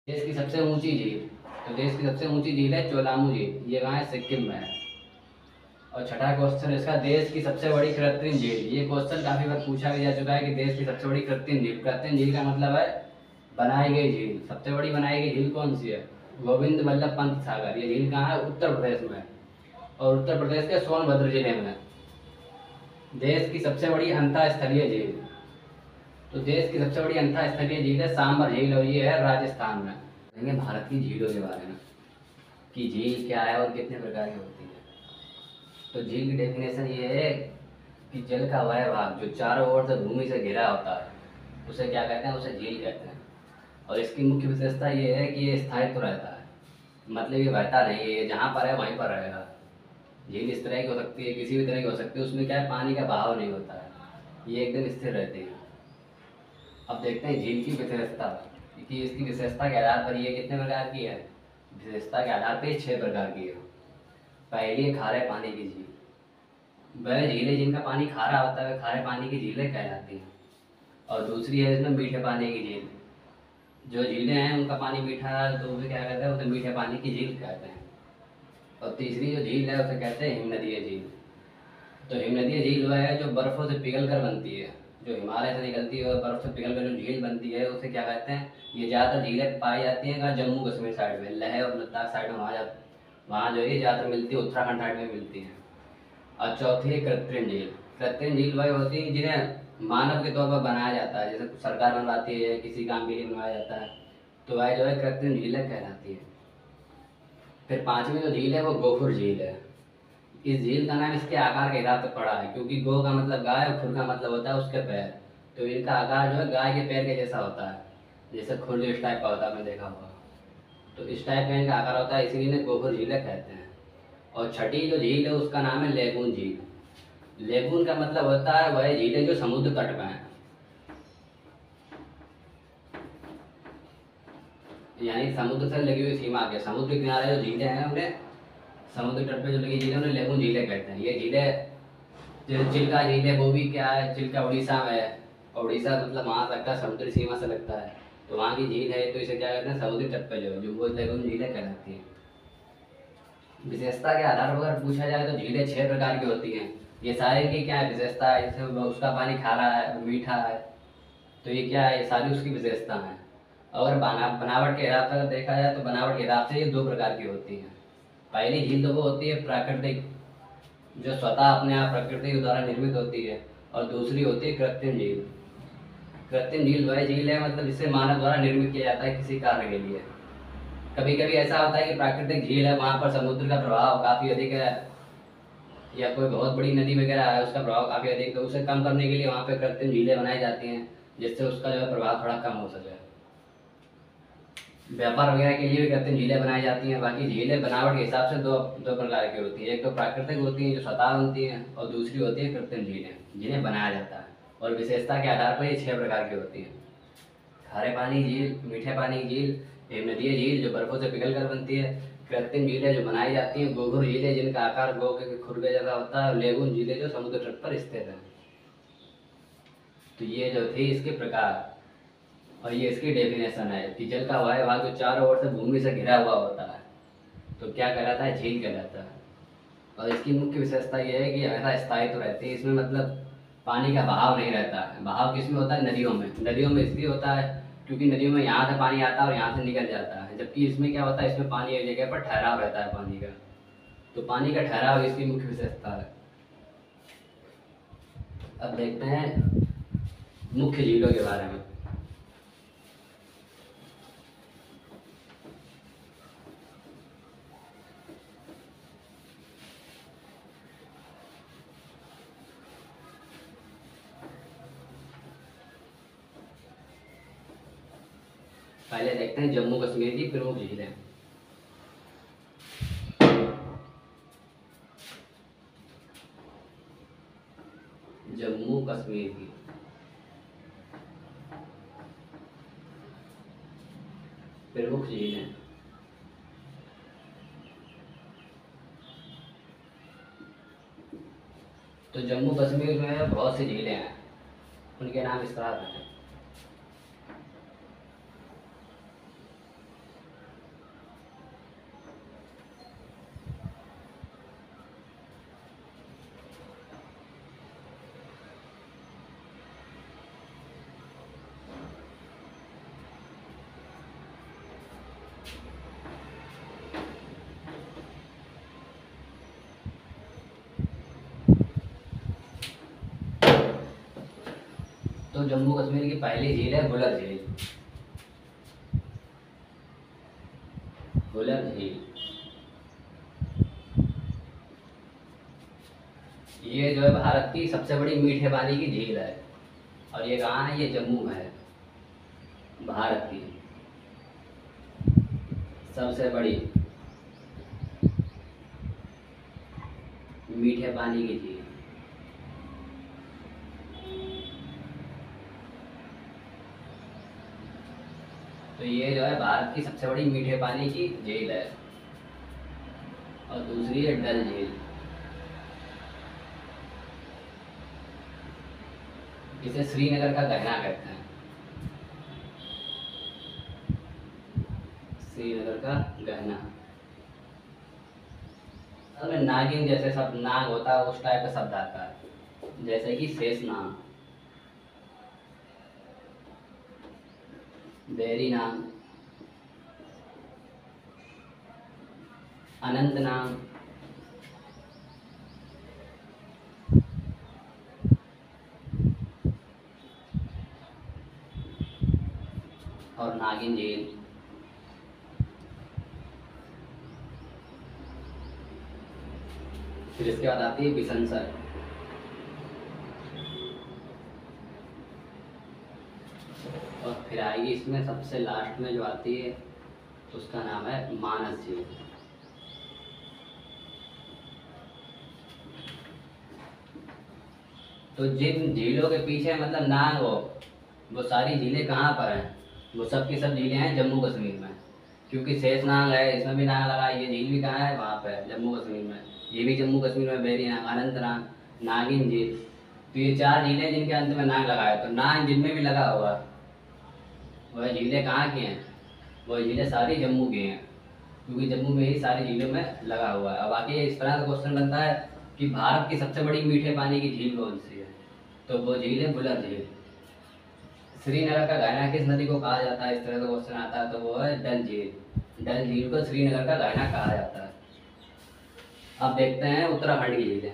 देश की सबसे ऊंची झील। तो देश की सबसे ऊंची झील है चोलामू झील। ये कहाँ है? सिक्किम में है। और छठा क्वेश्चन इसका, देश की सबसे बड़ी कृत्रिम झील। ये क्वेश्चन काफी बार पूछा भी जा चुका है कि देश की सबसे बड़ी कृत्रिम झील। कृत्रिम झील का मतलब है बनाई गई झील। सबसे बड़ी बनाई गई झील कौन सी है? गोविंद वल्लभ पंत सागर। ये झील कहाँ है? उत्तर प्रदेश में। और उत्तर प्रदेश के सोनभद्र जिले में। देश की सबसे बड़ी अंतःस्थलीय झील। तो देश की सबसे बड़ी अंतःस्थलीय झील है सांबर झील, और ये है राजस्थान में। देखेंगे भारत की झीलों के बारे में कि झील क्या है और कितने प्रकार की होती है। तो झील की डेफिनेशन ये है कि जल का वह भाग जो चारों ओर से भूमि से घिरा होता है उसे क्या कहते हैं? उसे झील कहते हैं। और इसकी मुख्य विशेषता ये है कि ये स्थायित्व रहता है, मतलब ये बहता नहीं है, ये जहाँ पर है वहीं पर रहेगा। झील इस तरह की हो सकती है, किसी भी तरह की हो सकती है, उसमें क्या है, पानी का बहाव नहीं होता है, ये एकदम स्थिर रहती है। अब देखते हैं झील की विशेषता कि इसकी विशेषता के आधार पर ये कितने प्रकार की है। विशेषता के आधार पर 6 प्रकार की है। पहली है खारे पानी की झील। वह झीलें जिनका पानी खारा होता है, वह खारे पानी की झीलें कहलाती हैं। और दूसरी है इसमें मीठे पानी की झील। जो झीलें हैं उनका पानी मीठा है तो उसे क्या कहते हैं? उसे मीठे पानी की झील कहते हैं। और तीसरी जो झील है उसे कहते हैं हिमनदीय झील। तो हिमनदीय झील वह है जो बर्फ़ों से पिघल कर बनती है। जो हिमालय से निकलती है और बर्फ़ से पिघल कर जो झील बनती है उसे क्या कहते हैं? ये ज़्यादातर झीलें पाई जाती हैं कहाँ? जम्मू कश्मीर साइड में, लेह और लद्दाख साइड में। वहाँ जो है ज़्यादातर मिलती है, उत्तराखंड साइड में मिलती हैं। और चौथी है कृत्रिम झील। कृत्रिम झील वह होती है जिन्हें मानव के तौर पर बनाया जाता है, जैसे सरकार बनवाती है, किसी काम के लिए बनवाया जाता है, तो वह जो है कृत्रिम झीलें कहलाती है। फिर पांचवी जो झील है वो गोफुर झील है। इस झील का नाम इसके आकार के हिसाब से पड़ा है, क्योंकि गो का मतलब गाय और खुर का मतलब होता है उसके पैर। तो इनका आकार जो है गाय के पैर के जैसा होता है, जैसे खुर जो इस टाइप का होता है, आपने देखा होगा। तो इस टाइप का इनका आकार होता है, इसीलिए इन्हें गोफुर झीलें कहते हैं। और छठी जो झील है उसका नाम है लेगून झील। लेगून का मतलब होता है वह झील है जो समुद्र तट में है, यानी समुद्र से लगी हुई सीमा के समुद्र किनारे जो झीलें हैं उन्हें, समुद्र तट पे जो लगी झीलें उन्हें लेगून झीलें कहते हैं। ये झीलें, जो चिल्का झील है वो भी क्या है, चिल्का उड़ीसा में है। और उड़ीसा मतलब वहाँ लगता है, समुद्री सीमा से लगता है, तो वहाँ की झील है, तो इसे क्या कहते हैं? समुद्री तट पे जो वो लेगून झीलें कहलाती हैं। विशेषता के आधार पर अगर पूछा जाए तो झीलें 6 प्रकार की होती हैं। ये सारे की क्या है विशेषता है? जैसे उसका पानी खारा है, मीठा है, तो ये क्या है? ये सारी उसकी विशेषता है। अगर बनावट के हिसाब से अगर देखा जाए तो बनावट के हिसाब से ये 2 प्रकार की होती हैं। पहली झील तो वो होती है प्राकृतिक, जो स्वतः अपने आप प्रकृति के द्वारा निर्मित होती है। और दूसरी होती है कृत्रिम झील। कृत्रिम झील वह झील है मतलब जिसे मानव द्वारा निर्मित किया जाता है किसी कार्य के लिए। कभी कभी ऐसा होता है कि प्राकृतिक झील है, वहाँ पर समुद्र का प्रभाव काफ़ी अधिक है, या कोई बहुत बड़ी नदी वगैरह है उसका प्रभाव काफ़ी अधिक है, तो उसे कम करने के लिए वहाँ पे कृत्रिम झीलें बनाई जाती हैं, जिससे उसका जो है प्रभाव थोड़ा कम हो सके। व्यापार वगैरह के लिए भी कृत्रिम झीलें बनाई जाती हैं। बाकी झीलें बनावट के हिसाब से दो दो प्रकार की होती हैं। एक तो प्राकृतिक होती हैं जो स्वतः बनती हैं, और दूसरी होती है कृत्रिम झीलें जिन्हें बनाया जाता है। और विशेषता के आधार पर ये 6 प्रकार की होती हैं। खारे पानी झील, मीठे पानी की झील, हिमनदीय झील जो बर्फों से पिघल कर बनती है, कृत्रिम झीलें जो बनाई जाती हैं, गोघुर झीलें जिनका आकार गौ के खुर के जैसा होता है, और लेगून झीलें जो समुद्र तट पर स्थित हैं। तो ये जो थी इसके प्रकार, और ये इसकी डेफिनेशन है कि जल का वायु भाग जो चारों ओर से भूमि से घिरा हुआ होता है तो क्या कहलाता है? झील कहलाता है। और इसकी मुख्य विशेषता ये है कि हमेशा स्थायित्व रहती है इसमें, मतलब पानी का बहाव नहीं रहता है। बहाव किसमें होता है? नदियों में। नदियों में इसलिए होता है क्योंकि नदियों में यहाँ से पानी आता है और यहाँ से निकल जाता है, जबकि इसमें क्या होता है? इसमें पानी एक जगह पर ठहराव रहता है पानी का। तो पानी का ठहराव इसकी मुख्य विशेषता है। अब देखते हैं मुख्य झीलों के बारे में। पहले देखते हैं जम्मू कश्मीर की प्रमुख झीलें। जम्मू कश्मीर की प्रमुख झीलें। तो जम्मू कश्मीर में बहुत सी झीलें हैं, उनके नाम इस तरह हैं। तो जम्मू कश्मीर की पहली झील है बुलर झील। बुलर झील ये जो है भारत की सबसे बड़ी मीठे पानी की झील है। और ये कहाँ है? ये जम्मू में है। भारत की सबसे बड़ी मीठे पानी की झील। तो ये जो है भारत की सबसे बड़ी मीठे पानी की झील है। और दूसरी है डल झील। इसे श्रीनगर का गहना कहते हैं। श्रीनगर का गहना। अगर नागिन जैसे सब नाग होता है उस टाइप का शब्द आता है, जैसे कि शेष नाग, बैरी नाग, अनंत नाग, और नागिन झील। फिर इसके बाद आती है बिसनसर। और फिर आएगी इसमें सबसे लास्ट में जो आती है उसका नाम है मानस झील। तो जिन झीलों के पीछे मतलब नाग हो, वो सारी झीलें कहाँ पर हैं? वो सब की सब झीलें हैं जम्मू कश्मीर में। क्योंकि शेष नाग है, इसमें भी नाग लगा है। ये झील भी कहाँ है? वहाँ पे जम्मू कश्मीर में। ये भी जम्मू कश्मीर में, बैरी नाग, अनंत नाग, नागिन झील। तो ये चार झीलें जिनके अंत में नाग लगा है। तो नाग जिनमें भी लगा हुआ, वह झीलें कहाँ की हैं? वह झीलें सारी जम्मू की हैं, क्योंकि जम्मू में ही सारी झीलों में लगा हुआ है। अब आगे इस तरह का क्वेश्चन बनता है कि भारत की सबसे बड़ी मीठे पानी की झील कौन सी है? तो वो झील है बुलर झील। श्रीनगर का गहना किस नदी को कहा जाता है? इस तरह का क्वेश्चन आता है तो वो है डल झील। डल झील को श्रीनगर का गहना कहा जाता है। अब देखते हैं उत्तराखंड की झीलें।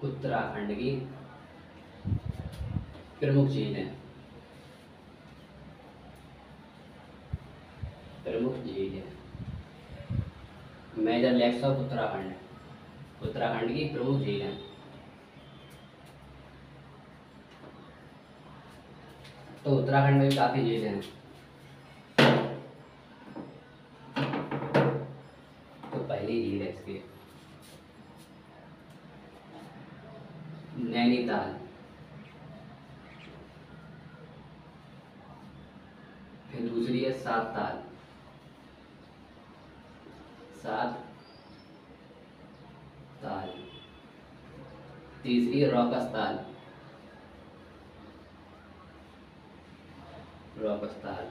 उत्तराखंड की प्रमुख झीलें। प्रमुख झीलें, major lakes of Uttarakhand. Uttarakhand की प्रमुख झीलें। तो उत्तराखंड में भी काफ़ी झीलें हैं। तो पहली झील है इसकी नैनीताल। फिर दूसरी है सात ताल। सात ताल। तीसरी है रॉकस ताल। रॉकस ताल।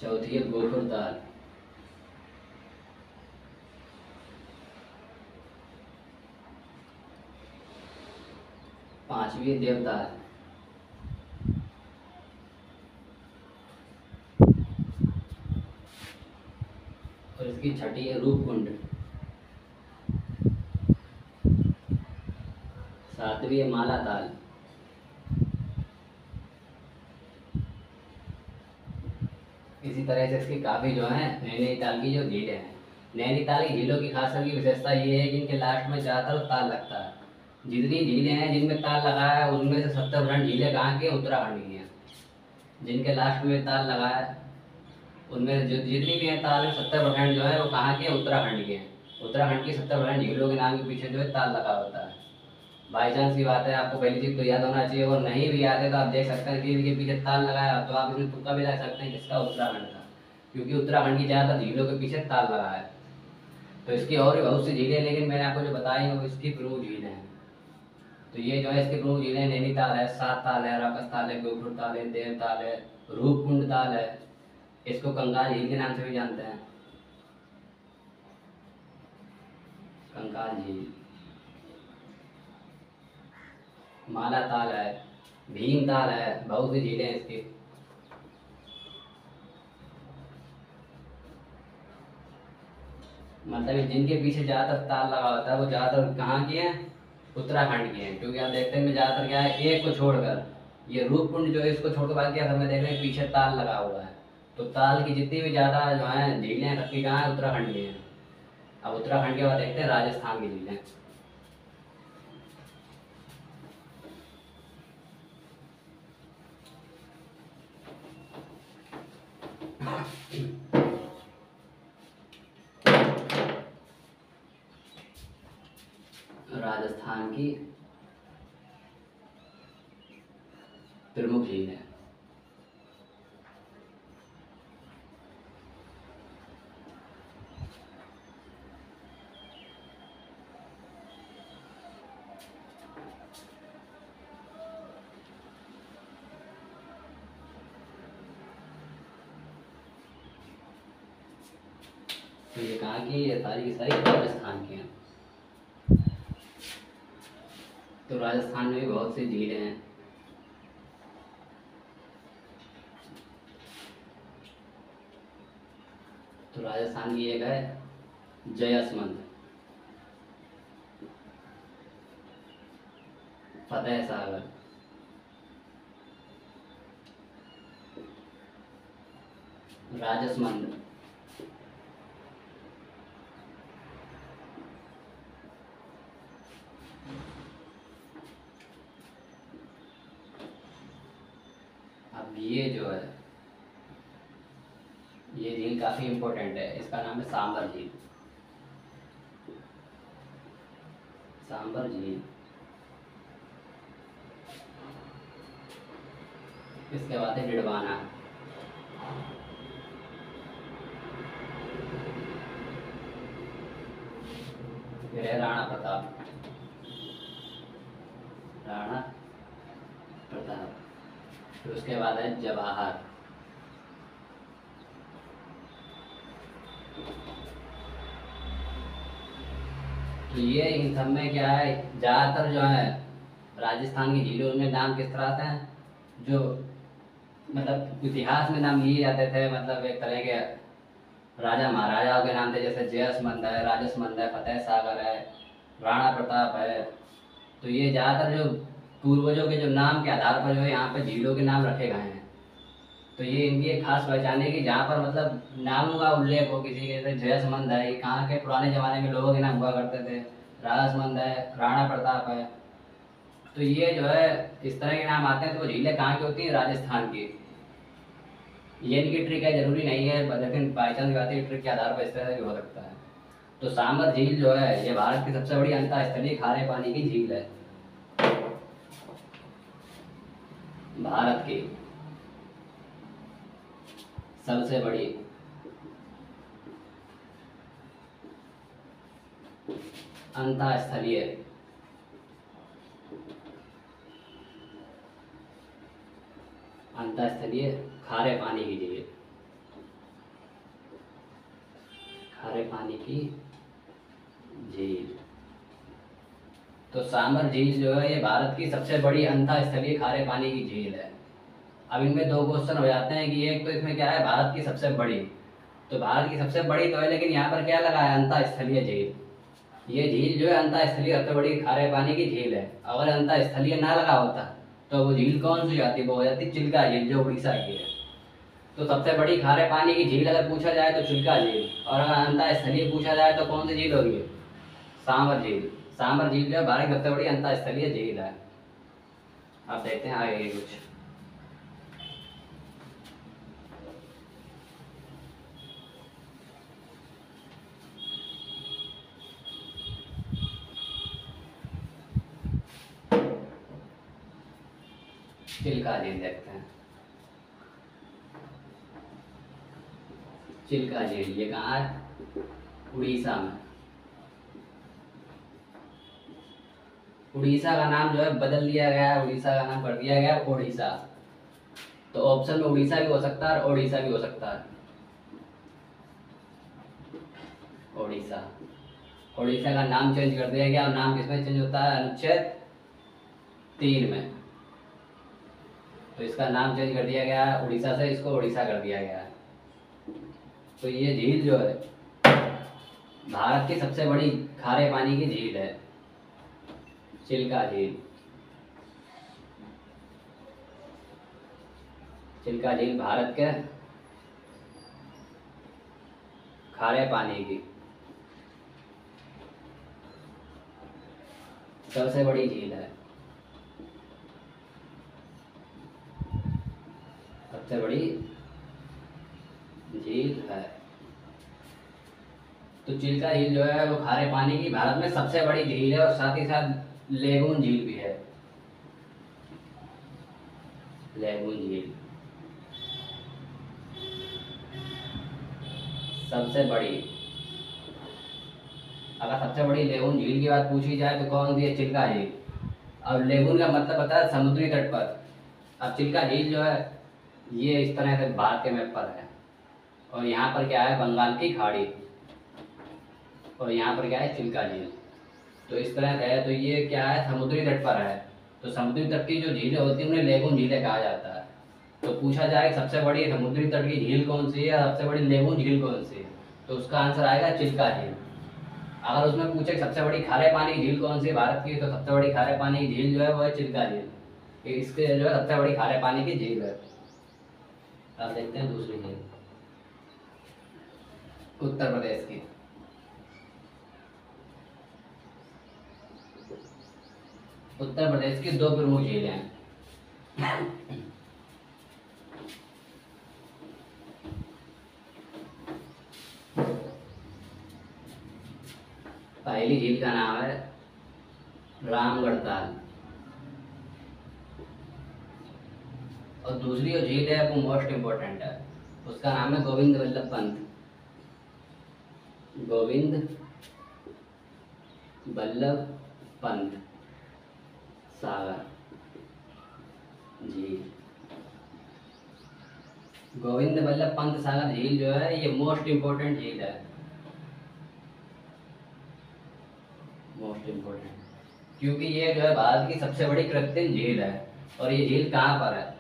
चौथी है गोफर ताल। पांचवी है देवताल। और इसकी छठी है रूपकुंड। सातवीं है माला ताल। इसी तरह से इसकी काफ़ी जो है नैनीताल की जो झीलें हैं। नैनीताल की झीलों की खास करके विशेषता ये है कि इनके लास्ट में ज़्यादातर ताल लगता है। जितनी झीलें हैं जिनमें ताल लगा है उनमें से 70% झीलें कहाँ की हैं? उत्तराखंड की हैं। जिनके लास्ट में ताल लगा है उनमें जो जितनी भी हैं ताल है 70% जो है वो कहाँ की है? उत्तराखंड की हैं। उत्तराखंड की 70% झीलों के नाम के पीछे जो है ताल लगा होता है। बाई चांस की बात है, आपको पहली चीज़ तो याद होना चाहिए, और नहीं भी याद है तो आप देख सकते हैं कि इनके पीछे ताल लगाया तो आप इसमें तुक्का भी लगा सकते हैं किसका? उत्तराखंड का, क्योंकि उत्तराखंड की ज़्यादातर झीलों के पीछे ताल लगा है। तो इसकी और भी बहुत सी झीलें हैं, लेकिन मैंने आपको जो बताई हैं वो इसकी प्रमुख झीलें हैं। तो ये जो है इसकी प्रमुख झीलें नैनीताल है, सात ताल है, राकस ताल है, गोखुर ताल है, देव ताल है, रूपकुंड ताल है। इसको कंकाल झील के नाम से भी जानते हैं। कंकाल झील, माला ताल है, भीम ताल है, बहुत सी झीलें हैं इसकी। मतलब जिनके पीछे ज़्यादातर ताल लगा होता है वो ज़्यादातर कहाँ की हैं, उत्तराखंड की हैं। क्योंकि आप देखते हैं ज़्यादातर क्या है, एक को छोड़कर ये रूपकुंड जो है इसको छोड़ के बाकी क्या हमें देख रहे हैं पीछे ताल लगा हुआ है। तो ताल की जितनी भी ज़्यादा जो है झीलें हैं सबकी कहाँ है, उत्तराखंड की हैं। अब उत्तराखंड के बाद देखते हैं राजस्थान की झीलें। राजस्थान की प्रमुख झीलें, तो ये कहाँ की, ये सारी की सारी राजस्थान की हैं। तो राजस्थान में भी बहुत सी झीलें हैं। तो राजस्थान की एक है जयसमंद, फतेह सागर, राजसमंद, अब ये जो है ये झील काफ़ी इम्पोर्टेंट है, इसका नाम है सांबर झील। सांबर झील, इसके बाद है डिडवाना, फिर है राणा प्रताप, राणा प्रताप, फिर उसके बाद है जवाहर, तो ये इन सब में क्या है ज़्यादातर जो है राजस्थान की झीलों में नाम किस तरह आते हैं, जो मतलब इतिहास में नाम लिए जाते थे, मतलब एक तरह के राजा महाराजाओं के नाम थे, जैसे जयसमंद है, राजसमंद है, फतेह सागर है, राणा प्रताप है। तो ये ज़्यादातर जो पूर्वजों के जो नाम के आधार पर जो है यहाँ पे झीलों के नाम रखे गए हैं। तो ये इनकी एक खास पहचान है कि जहाँ पर मतलब नामों का उल्लेख हो किसी के, जैसे जयसमंद है, ये कहाँ के पुराने ज़माने में लोगों के नाम हुआ करते थे, राजसमंद है, राणा प्रताप है। तो ये जो है इस तरह के नाम आते हैं। तो झीलें कहाँ की होती हैं, राजस्थान की। ये इनकी ट्रिक है, जरूरी नहीं है, लेकिन बाई चांस बात है ट्रिक के आधार पर इस तरह से भी हो सकता है। तो सांबर झील जो है ये भारत की सबसे बड़ी अंतःस्थलीय खारे पानी की झील है, भारत की सबसे बड़ी अंतःस्थलीय अंतःस्थलीय खारे पानी की झील, खारे पानी की झील। तो सांबर झील जो है ये भारत की सबसे बड़ी अंतःस्थलीय खारे पानी की झील है। अब इनमें दो क्वेश्चन हो जाते हैं कि एक तो इसमें क्या है, भारत की सबसे बड़ी, तो भारत की सबसे बड़ी तो है, लेकिन यहाँ पर क्या लगा है, अंतःस्थलीय झील। ये झील जो है अंतःस्थलीय सबसे बड़ी खारे पानी की झील है। अगर अंतःस्थलीय ना लगा होता तो वो झील कौन सी जाती, वो हो जाती चिल्का झील, जो उड़ीसा की है। तो सबसे बड़ी खारे पानी की झील अगर पूछा जाए तो चिल्का झील, और अगर अंतःस्थलीय पूछा जाए तो कौन सी झील होगी, सांबर झील। सांबर झील जो है भारत की सबसे बड़ी अंतःस्थलीय झील है। अब देखते हैं आगे कुछ। चिल्का झील देखते हैं। चिल्का झील ये कहाँ है, उड़ीसा में। उड़ीसा का नाम जो है बदल दिया गया है, उड़ीसा का नाम कर दिया गया है ओडिशा। तो ऑप्शन में उड़ीसा भी हो सकता है और ओडिशा भी हो सकता है। ओडिशा। उड़ीसा का नाम चेंज कर दिया गया, और नाम किसमें चेंज होता है? अनुच्छेद 3 में। तो इसका नाम चेंज कर दिया गया है, उड़ीसा से इसको उड़ीसा कर दिया गया है। तो ये झील जो है भारत की सबसे बड़ी खारे पानी की झील है, चिल्का झील। चिल्का झील भारत के खारे पानी की सबसे बड़ी झील है, सबसे बड़ी झील है। तो चिल्का झील जो है वो खारे पानी की भारत में सबसे बड़ी झील है, और साथ ही साथ लेगून झील भी है। लेगून झील सबसे बड़ी, अगर सबसे बड़ी लेगून झील की बात पूछी जाए तो कौन सी है? चिल्का झील। अब लेगून का मतलब पता है समुद्री तट पर। अब चिल्का झील जो है ये इस तरह से भारत के मैप पर है, और यहाँ पर क्या है? बंगाल की खाड़ी, और यहाँ पर क्या है? चिल्का झील। तो इस तरह से है, तो ये क्या है? समुद्री तट पर है। तो समुद्री तट की जो झीलें होती हैं उन्हें लेगून झीलें कहा जाता है। तो पूछा जाए सबसे बड़ी समुद्री तट की झील कौन सी है, सबसे बड़ी लेगून झील कौन सी है, तो उसका आंसर आएगा चिल्का झील। अगर उसमें पूछे सबसे बड़ी खारे पानी की झील कौन सी है भारत की, तो सबसे बड़ी खारे पानी की झील जो है वो है चिल्का झील। इसके जो है सबसे बड़ी खारे पानी की झील है। अब देखते हैं दूसरी झील, उत्तर प्रदेश की। उत्तर प्रदेश की दो प्रमुख झीलें हैं। पहली झील का नाम है रामगढ़ ताल, और दूसरी जो झील है वो मोस्ट इम्पोर्टेंट है, उसका नाम है गोविंद वल्लभ पंत, गोविंद वल्लभ पंत सागर झील। गोविंद वल्लभ पंत सागर झील जो है ये मोस्ट इम्पोर्टेंट झील है, मोस्ट इम्पोर्टेंट, क्योंकि ये जो है भारत की सबसे बड़ी कृत्रिम झील है। और ये झील कहाँ पर है?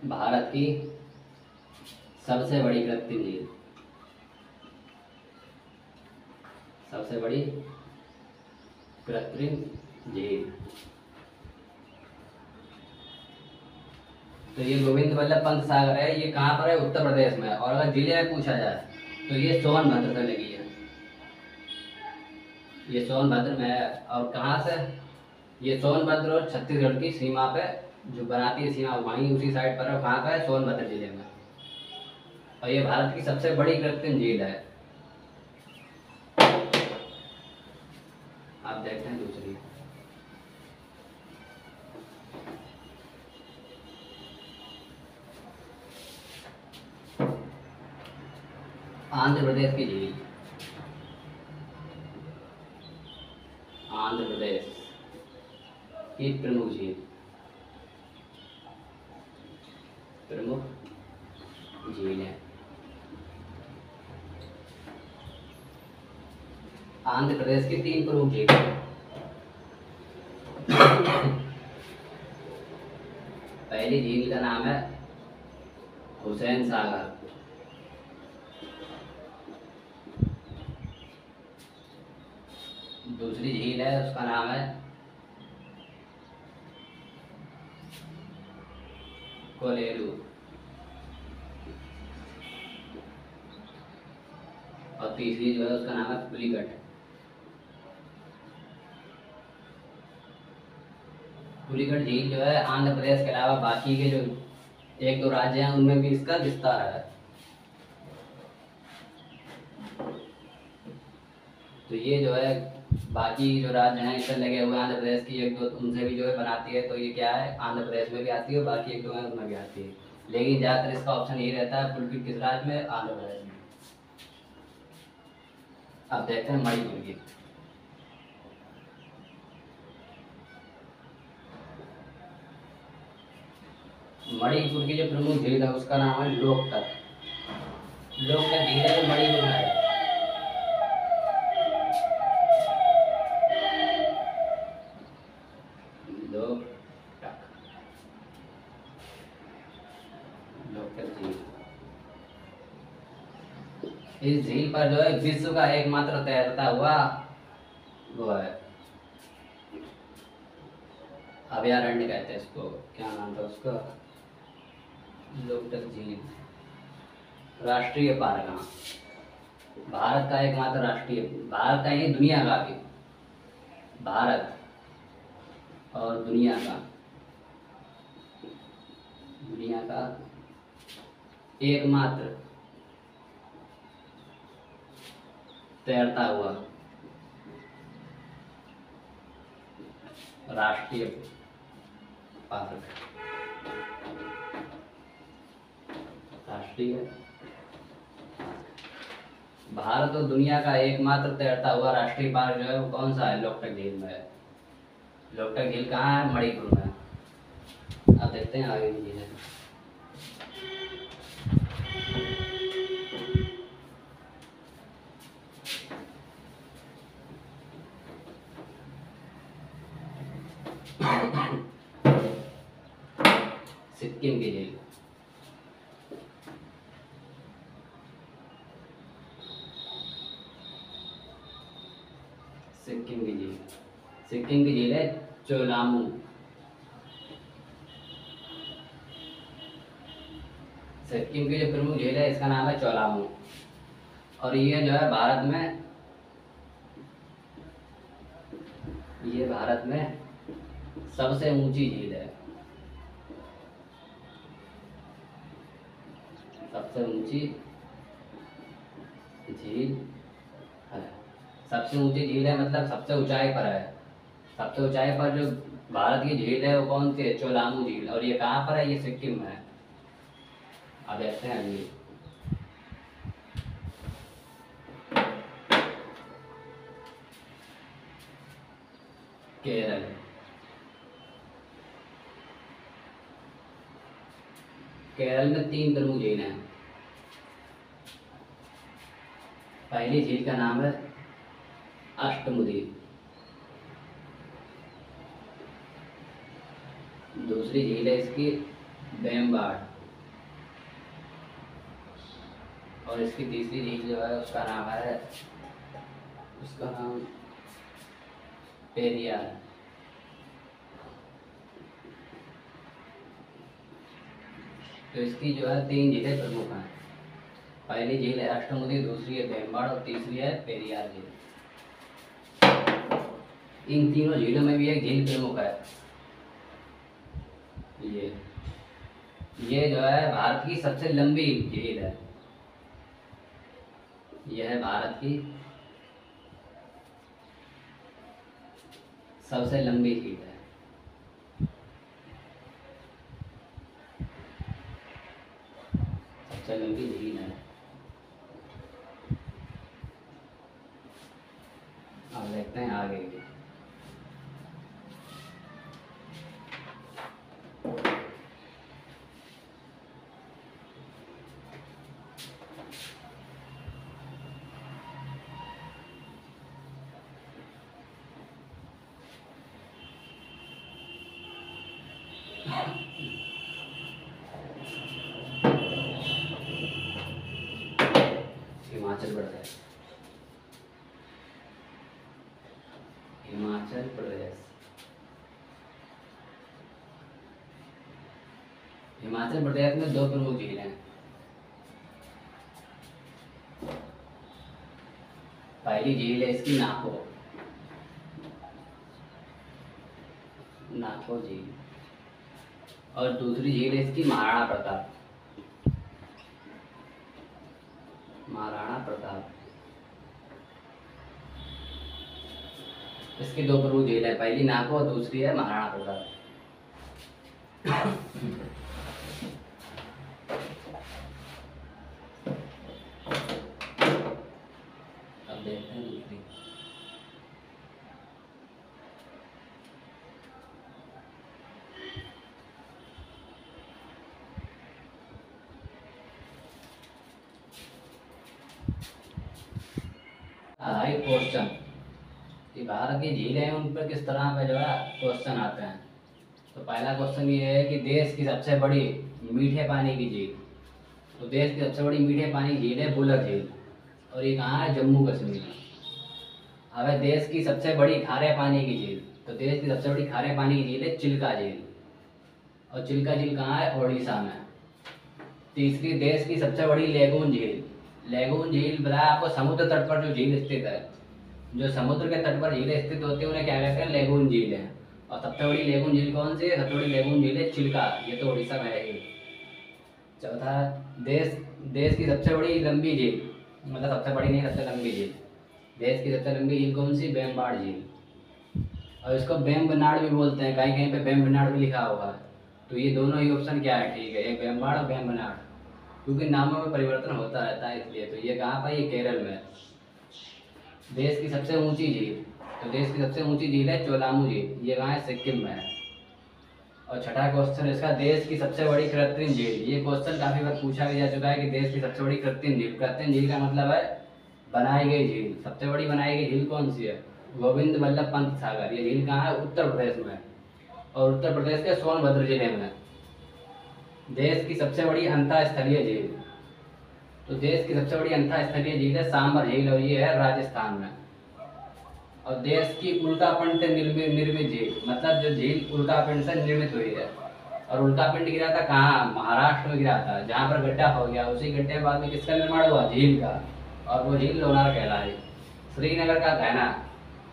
भारत की सबसे बड़ी कृत्रिम झील, सबसे बड़ी कृत्रिम झील। तो ये गोविंद वल्लभ पंत सागर है, ये कहाँ पर है? उत्तर प्रदेश में। और अगर जिले में पूछा जाए तो ये सोनभद्र से लगी है, ये सोनभद्र में है। और कहाँ से? ये सोनभद्र और छत्तीसगढ़ की सीमा पे जो बनाती है सीमा, वहीं उसी साइड पर है। कहाँ पर है? सोनभद्र जिले में। और ये भारत की सबसे बड़ी कृत्रिम झील है। आप देखते हैं दूसरी, आंध्र प्रदेश की झील, आंध्र प्रदेश की प्रमुख झील, प्रमुख झील है। आंध्र प्रदेश की 3 प्रमुख झील है। पहली झील का नाम है हुसैन सागर, दूसरी झील है उसका नाम है कोलेरू, और तीसरी जो है उसका नाम है पुलिकट। पुलिकट झील जो है आंध्र प्रदेश के अलावा बाकी के जो 1-2 राज्य हैं उनमें भी इसका विस्तार है। तो ये जो है बाकी जो राज्य हैं इससे लगे हुए आंध्र प्रदेश की 1-2 उनसे भी जो है बनाती है। तो ये क्या है? आंध्र प्रदेश में भी आती है, और बाकी 1-2 हैं उनमें भी आती है। लेकिन ज़्यादातर इसका ऑप्शन यही रहता है पुलिकट किस राज्य में? आंध्र प्रदेश में। अब देखते हैं मणिपुर की। मणिपुर की जो प्रमुख झील है उसका नाम है लोकटक। लोकटक झील है जो मणिपुर में है। लोकटक, लोकटक झील। इस झील पर जो है विश्व का एकमात्र तैरता हुआ वो है अभयारण्य कहते हैं इसको, क्या नाम था उसका, लोकटक झील राष्ट्रीय पार्क। हाँ, भारत का एकमात्र राष्ट्रीय, भारत का ही दुनिया का भी, भारत और दुनिया का, दुनिया का एकमात्र तैरता हुआ राष्ट्रीय पार्क, राष्ट्रीय भारत और दुनिया का एकमात्र तैरता हुआ राष्ट्रीय पार्क जो है वो कौन सा है, लोकटक झील में है। लोकटक झील कहाँ है, मणिपुर में। अब देखते हैं आगे की झीलें। सिक्किम की झील, सिक्किम की झील, सिक्किम की झील है चोलामू। सिक्किम की जो प्रमुख झील है इसका नाम है चोलामू, और ये जो है भारत में, ये भारत में सबसे ऊंची झील है, सबसे ऊंची झील है। सबसे ऊंची झील है मतलब सबसे ऊंचाई पर है। सबसे ऊंचाई पर जो भारत की झील है वो कौन सी है, चोलामू झील, और ये कहाँ पर है, ये सिक्किम में है। अब देखते हैं अगली। केरल, केरल में 3 प्रमुख झील हैं। पहली झील का नाम है अष्टमुदी, दूसरी झील है इसकी बेम्बाड, और इसकी तीसरी झील जो है उसका नाम है, उसका नाम पेरियार। तो इसकी जो है 3 झीलें प्रमुख हैं। पहली झील है अष्टमुदी, दूसरी है बेम्बाड और तीसरी है पेरियार झील। इन तीनों झीलों में भी एक झील प्रमुख है, ये जो है भारत की सबसे लंबी झील है। यह है भारत की सबसे लंबी झील है। सबसे लंबी झील है। अब देखते हैं आगे की। हिमाचल प्रदेश, हिमाचल प्रदेश, हिमाचल प्रदेश में 2 प्रमुख झीलें हैं। पहली झील है इसकी नाको, नाको झील, और दूसरी झील है इसकी महाराणा प्रताप, महाराणा प्रताप। इसकी 2 प्रमुख झील है, पहली नाको और दूसरी है महाराणा प्रताप। अब देखते हैं दूसरी। हाई क्वेश्चन कि भारत की झीलें हैं उन पर किस तरह पे जो है क्वेश्चन आते हैं। तो पहला क्वेश्चन ये है कि देश की सबसे बड़ी मीठे पानी की झील। तो देश की सबसे बड़ी मीठे पानी की झील है बुलर झील और ये कहाँ है, जम्मू कश्मीर में। अब है देश की सबसे बड़ी खारे पानी की झील। तो देश की सबसे बड़ी खारे पानी की झील है चिल्का झील और चिल्का झील कहाँ है, ओडिशा में। तीसरी, देश की सबसे बड़ी लेगून झील। लेगून झील बताया आपको, समुद्र तट पर जो झील स्थित है, जो समुद्र के तट पर झीलें स्थित होती है उन्हें क्या कहते हैं, लेगून झील है। और सबसे बड़ी लेगून झील कौन सी है, सबसे बड़ी लेगून झील है चिल्का, ये तो उड़ीसा में है ही। चौथा, देश देश की सबसे बड़ी लंबी झील, मतलब सबसे बड़ी नहीं, सबसे लंबी झील। देश की सबसे लंबी झील कौन सी, बेम्बाड़ झील। और इसको बेम्बनाड भी बोलते हैं, कहीं कहीं पे बेम्बनाड भी लिखा हुआ है। तो ये दोनों ही ऑप्शन क्या है, ठीक है, एक बेम्बाड़ और बेम्बनाड, क्योंकि नामों में परिवर्तन होता रहता है इसलिए। तो ये कहाँ पर, ये केरल में। देश की सबसे ऊंची झील। तो देश की सबसे ऊंची झील है चोलामू झील, ये कहाँ है, सिक्किम में है। और छठा क्वेश्चन इसका, देश की सबसे बड़ी कृत्रिम झील। ये क्वेश्चन काफी बार पूछा भी जा चुका है कि देश की सबसे बड़ी कृत्रिम झील। कृत्रिम झील का मतलब है बनाई गई झील। सबसे बड़ी बनाई गई झील कौन सी है, गोविंद वल्लभ पंत सागर। ये झील कहाँ है, उत्तर प्रदेश में, और उत्तर प्रदेश के सोनभद्र जिले में। देश की सबसे बड़ी अंतःस्थलीय झील। तो देश की सबसे बड़ी अंतःस्थलीय झील है सांबर झील और ये है राजस्थान में। और देश की उल्कापिंड से निर्मित झील, मतलब जो झील उल्कापिंड से निर्मित हुई है। और उल्कापिंड गिरा था कहाँ, महाराष्ट्र में गिरा था, जहाँ पर गड्ढा हो गया, उसी गड्ढे के बाद में किसका निर्माण हुआ, झील का। और वो झील लोनार कहलाई। श्रीनगर का गहना,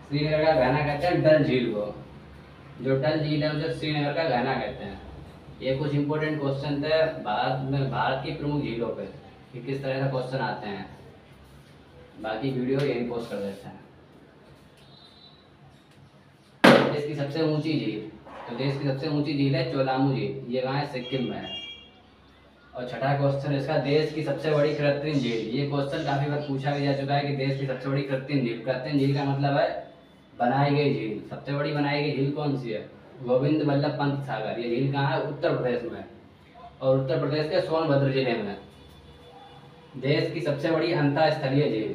श्रीनगर का गहना कहते हैं डल झील को। जो डल झील है उसे श्रीनगर का गहना कहते हैं। ये कुछ इंपॉर्टेंट क्वेश्चन थे भारत की प्रमुख झीलों पे कि किस तरह का क्वेश्चन आते हैं। बाकी वीडियो यही पोस्ट कर देते हैं। देश की सबसे ऊंची झील। तो देश की सबसे ऊंची झील है चोलामू झील, ये कहाँ है, सिक्किम में है। और छठा क्वेश्चन इसका, देश की सबसे बड़ी कृत्रिम झील। ये क्वेश्चन काफी बार पूछा भी जा चुका है कि देश की सबसे बड़ी कृत्रिम झील। कृत्रिम झील का मतलब है बनाई गई झील। सबसे बड़ी बनाई गई झील कौन सी है, गोविंद वल्लभ पंत सागर। ये झील कहाँ है, उत्तर प्रदेश में, और उत्तर प्रदेश के सोनभद्र जिले में। देश की सबसे बड़ी अंतःस्थलीय झील।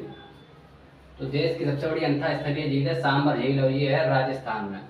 तो देश की सबसे बड़ी अंतःस्थलीय झील है सांबर झील और ये है राजस्थान में।